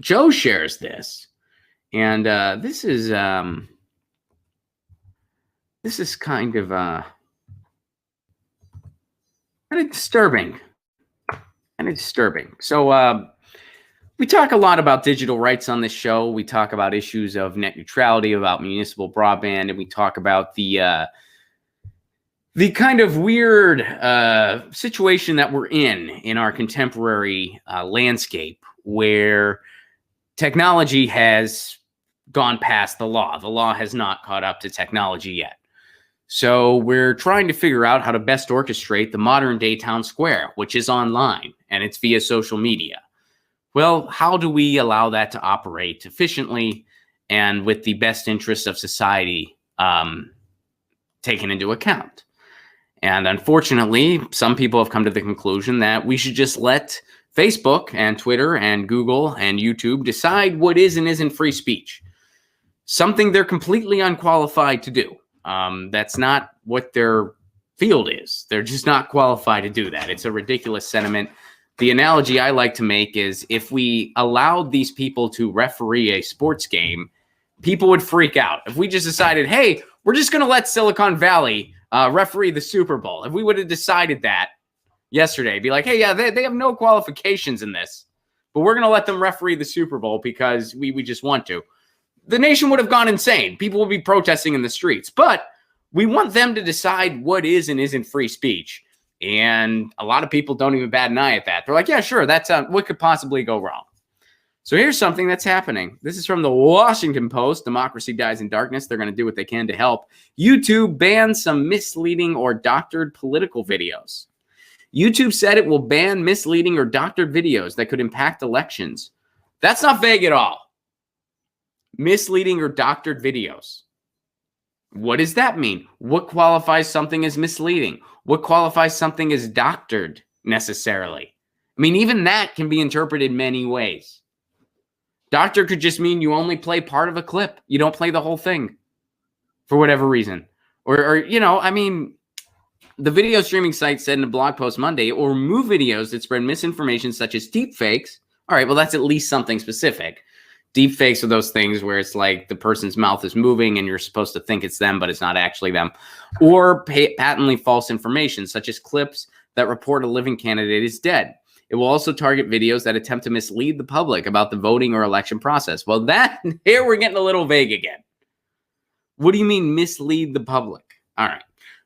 Joe shares this, and this is kind of disturbing. So we talk a lot about digital rights on this show. We talk about issues of net neutrality, about municipal broadband, and we talk about the kind of weird situation that we're in our contemporary landscape, where technology has gone past the law. The law has not caught up to technology yet. So we're trying to figure out how to best orchestrate the modern day town square, which is online and it's via social media. Well, how do we allow that to operate efficiently and with the best interests of society taken into account? And unfortunately, some people have come to the conclusion that we should just let Facebook and Twitter and Google and YouTube decide what is and isn't free speech. Something they're completely unqualified to do. That's not what their field is. They're just not qualified to do that. It's a ridiculous sentiment. The analogy I like to make is if we allowed these people to referee a sports game, people would freak out. If we just decided, hey, we're just going to let Silicon Valley referee the Super Bowl. If we would have decided that yesterday, be like, hey, yeah, they have no qualifications in this, but we're going to let them referee the Super Bowl because we just want to. The nation would have gone insane. People would be protesting in the streets. But we want them to decide what is and isn't free speech. And a lot of people don't even bat an eye at that. They're like, yeah, sure, that's what could possibly go wrong. So here's something that's happening. This is from the Washington Post. Democracy dies in darkness. They're going to do what they can to help. YouTube bans some misleading or doctored political videos. YouTube said it will ban misleading or doctored videos that could impact elections. That's not vague at all. Misleading or doctored videos. What does that mean? What qualifies something as misleading? What qualifies something as doctored necessarily? I mean, even that can be interpreted many ways. Doctor could just mean you only play part of a clip. You don't play the whole thing for whatever reason. Or I mean, the video streaming site said in a blog post Monday, or remove videos that spread misinformation such as deepfakes. All right, well, that's at least something specific. Deepfakes are those things where it's like the person's mouth is moving and you're supposed to think it's them, but it's not actually them. Or patently false information, such as clips that report a living candidate is dead. It will also target videos that attempt to mislead the public about the voting or election process. Well, here we're getting a little vague again. What do you mean mislead the public? All right.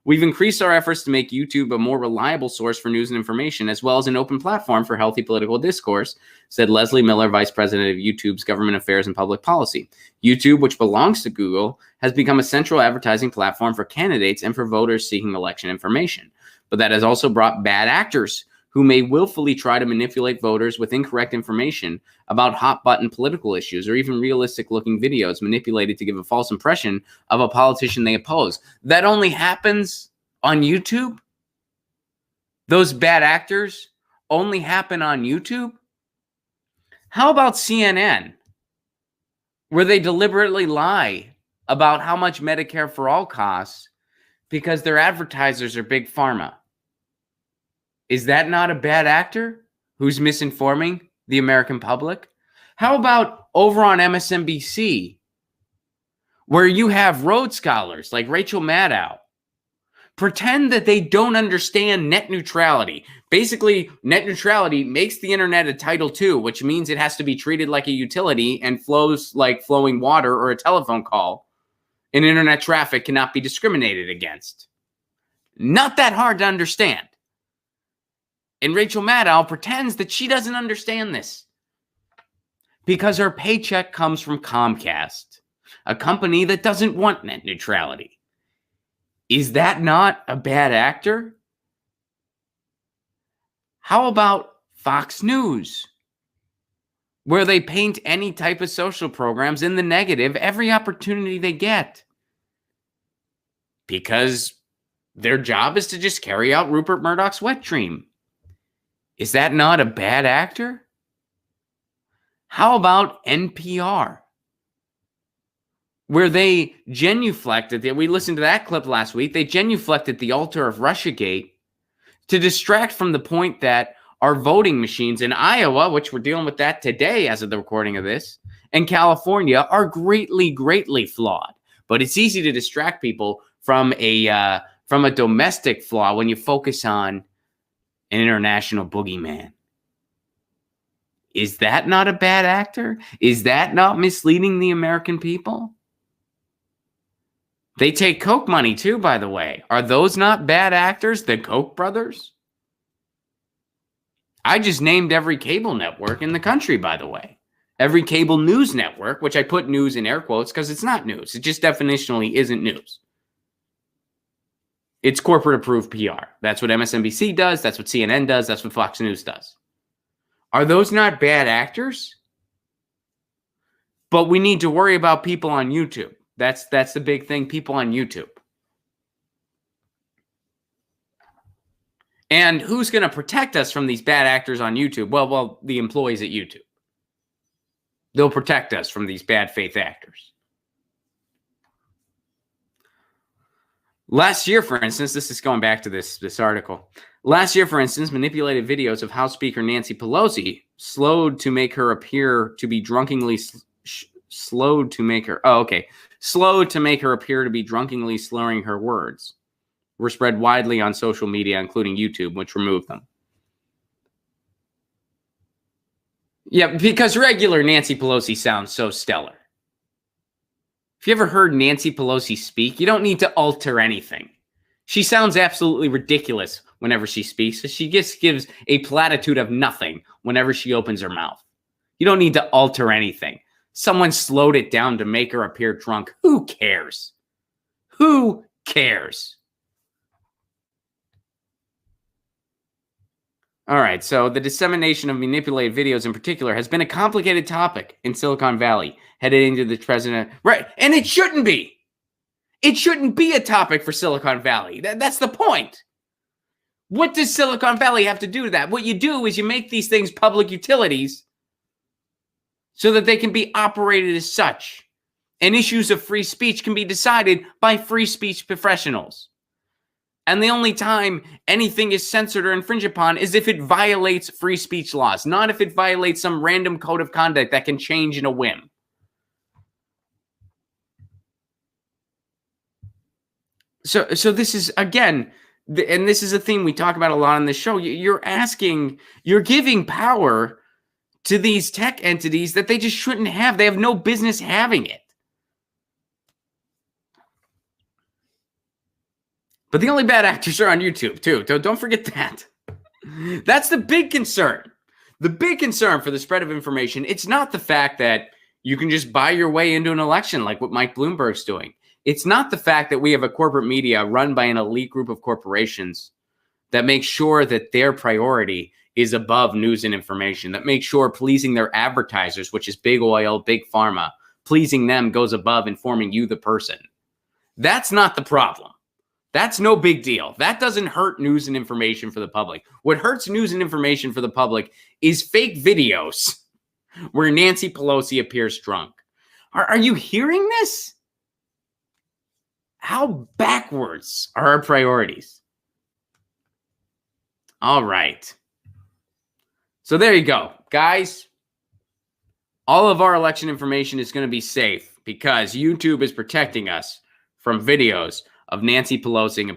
We've increased our efforts to make YouTube a more reliable source for news and information, as well as an open platform for healthy political discourse, said Leslie Miller, Vice President of YouTube's Government Affairs and Public Policy. YouTube, which belongs to Google, has become a central advertising platform for candidates and for voters seeking election information. But that has also brought bad actors who may willfully try to manipulate voters with incorrect information about hot-button political issues, or even realistic-looking videos manipulated to give a false impression of a politician they oppose. That only happens on YouTube? Those bad actors only happen on YouTube? How about CNN, where they deliberately lie about how much Medicare for All costs because their advertisers are Big Pharma? Is that not a bad actor who's misinforming the American public? How about over on MSNBC, where you have Rhodes Scholars like Rachel Maddow pretend that they don't understand net neutrality? Basically, net neutrality makes the internet a Title II, which means it has to be treated like a utility and flows like flowing water or a telephone call. And internet traffic cannot be discriminated against. Not that hard to understand. And Rachel Maddow pretends that she doesn't understand this because her paycheck comes from Comcast, a company that doesn't want net neutrality. Is that not a bad actor? How about Fox News, where they paint any type of social programs in the negative every opportunity they get? Because their job is to just carry out Rupert Murdoch's wet dream. Is that not a bad actor? How about NPR, where they genuflected? We listened to that clip last week. They genuflected the altar of Russiagate to distract from the point that our voting machines in Iowa, which we're dealing with that today as of the recording of this, and California are greatly, greatly flawed. But it's easy to distract people from a domestic flaw when you focus on an international boogeyman. Is that not a bad actor? Is that not misleading the American people? They take Koch money too, by the way. Are those not bad actors, the Koch brothers? I just named every cable network in the country, by the way. Every cable news network, which I put news in air quotes because it's not news. It just definitionally isn't news. It's corporate approved PR. That's what MSNBC does. That's what CNN does. That's what Fox News does. Are those not bad actors? But we need to worry about people on YouTube. That's the big thing, people on YouTube. And who's going to protect us from these bad actors on YouTube? Well, the employees at YouTube. They'll protect us from these bad faith actors. Last year, for instance, this is going back to this article. Last year, for instance, manipulated videos of House Speaker Nancy Pelosi slowed to make her appear to be drunkenly slowed to make her appear to be drunkenly slurring her words were spread widely on social media, including YouTube, which removed them. Yeah, because regular Nancy Pelosi sounds so stellar. If you ever heard Nancy Pelosi speak, you don't need to alter anything. She sounds absolutely ridiculous whenever she speaks. She just gives a platitude of nothing whenever she opens her mouth. You don't need to alter anything. Someone slowed it down to make her appear drunk. Who cares? Who cares? All right, so the dissemination of manipulated videos in particular has been a complicated topic in Silicon Valley, headed into the president. Right, and it shouldn't be. It shouldn't be a topic for Silicon Valley. That's the point. What does Silicon Valley have to do with that? What you do is you make these things public utilities so that they can be operated as such. And issues of free speech can be decided by free speech professionals. And the only time anything is censored or infringed upon is if it violates free speech laws, not if it violates some random code of conduct that can change in a whim. So this is, again, and this is a theme we talk about a lot on this show. You're giving power to these tech entities that they just shouldn't have. They have no business having it. But the only bad actors are on YouTube, too. Don't forget that. That's the big concern. The big concern for the spread of information, it's not the fact that you can just buy your way into an election like what Mike Bloomberg's doing. It's not the fact that we have a corporate media run by an elite group of corporations that make sure that their priority is above news and information, that make sure pleasing their advertisers, which is big oil, big pharma, pleasing them goes above informing you, the person. That's not the problem. That's no big deal. That doesn't hurt news and information for the public. What hurts news and information for the public is fake videos where Nancy Pelosi appears drunk. Are you hearing this? How backwards are our priorities? All right. So there you go, guys. All of our election information is going to be safe because YouTube is protecting us from videos of Nancy Pelosi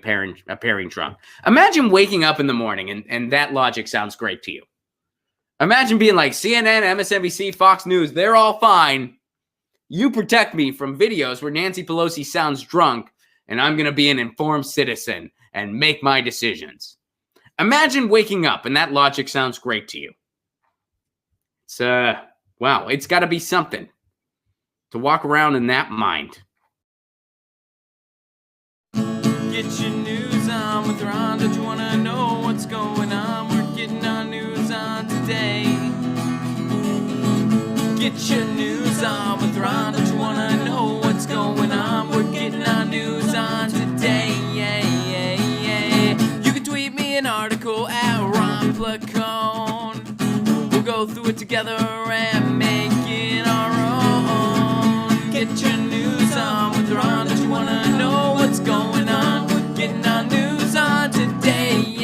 appearing drunk. Imagine waking up in the morning and that logic sounds great to you. Imagine being like CNN, MSNBC, Fox News, they're all fine. You protect me from videos where Nancy Pelosi sounds drunk and I'm going to be an informed citizen and make my decisions. Imagine waking up and that logic sounds great to you. It's, wow, it's got to be something to walk around in that mind. Get your news on with Ron. Don't you want to know what's going on? We're getting our news on today. Get your news on with Ron. Don't you want to know what's going on? We're getting our news on today. You can tweet me an article at Ron Placone. We'll go through it together and make it our own. Get your news on with Ron. Don't you want to know what's going on? Getting our news on today.